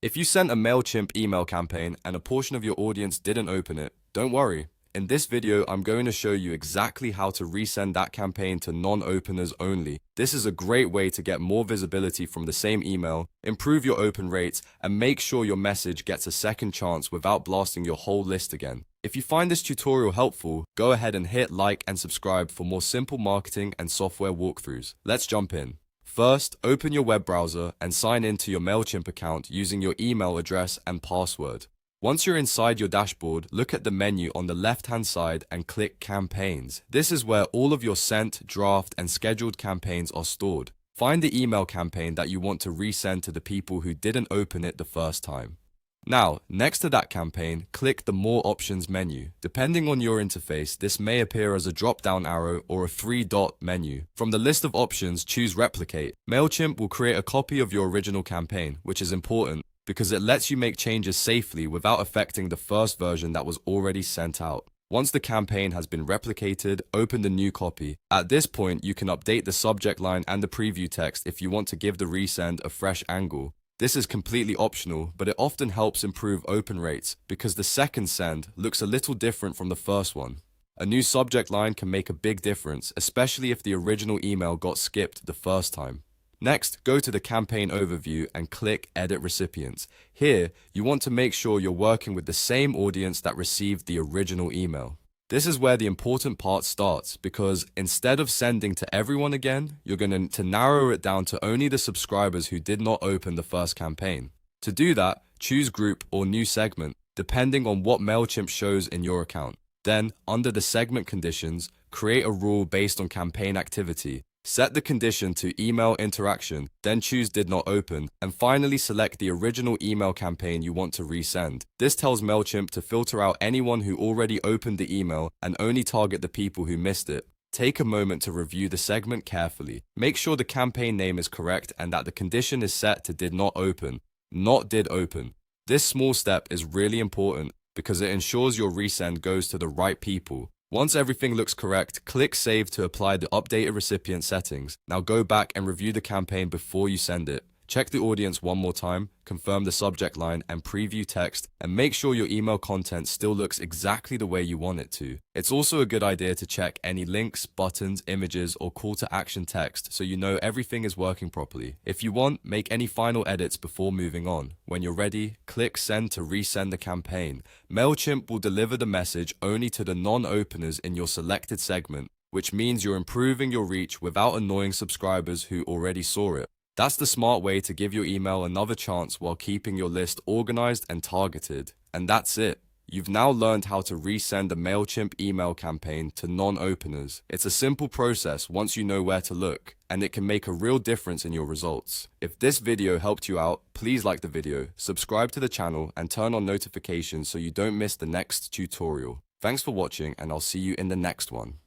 If you sent a MailChimp email campaign and a portion of your audience didn't open it, don't worry. In this video, I'm going to show you exactly how to resend that campaign to non-openers only. This is a great way to get more visibility from the same email, improve your open rates, and make sure your message gets a second chance without blasting your whole list again. If you find this tutorial helpful, go ahead and hit like and subscribe for more simple marketing and software walkthroughs. Let's jump in. First, open your web browser and sign in to your MailChimp account using your email address and password. Once you're inside your dashboard, look at the menu on the left-hand side and click Campaigns. This is where all of your sent, draft, and scheduled campaigns are stored. Find the email campaign that you want to resend to the people who didn't open it the first time. Now, next to that campaign, click the More Options menu. Depending on your interface, this may appear as a drop-down arrow or a three-dot menu. From the list of options, choose Replicate. MailChimp will create a copy of your original campaign, which is important because it lets you make changes safely without affecting the first version that was already sent out. Once the campaign has been replicated, open the new copy. At this point, you can update the subject line and the preview text if you want to give the resend a fresh angle. This is completely optional, but it often helps improve open rates because the second send looks a little different from the first one. A new subject line can make a big difference, especially if the original email got skipped the first time. Next, go to the campaign overview and click Edit Recipients. Here, you want to make sure you're working with the same audience that received the original email. This is where the important part starts because instead of sending to everyone again, you're going to narrow it down to only the subscribers who did not open the first campaign. To do that, choose Group or New Segment, depending on what MailChimp shows in your account. Then, under the segment conditions, create a rule based on campaign activity. Set the condition to email interaction, then choose Did Not Open, and finally select the original email campaign you want to resend. This tells MailChimp to filter out anyone who already opened the email and only target the people who missed it. Take a moment to review the segment carefully. Make sure the campaign name is correct and that the condition is set to Did Not Open, not Did Open. This small step is really important because it ensures your resend goes to the right people. Once everything looks correct, click Save to apply the updated recipient settings. Now go back and review the campaign before you send it. Check the audience one more time, confirm the subject line and preview text, and make sure your email content still looks exactly the way you want it to. It's also a good idea to check any links, buttons, images, or call to action text so you know everything is working properly. If you want, make any final edits before moving on. When you're ready, click Send to resend the campaign. MailChimp will deliver the message only to the non-openers in your selected segment, which means you're improving your reach without annoying subscribers who already saw it. That's the smart way to give your email another chance while keeping your list organized and targeted. And that's it. You've now learned how to resend a MailChimp email campaign to non-openers. It's a simple process once you know where to look, and it can make a real difference in your results. If this video helped you out, please like the video, subscribe to the channel, and turn on notifications so you don't miss the next tutorial. Thanks for watching, and I'll see you in the next one.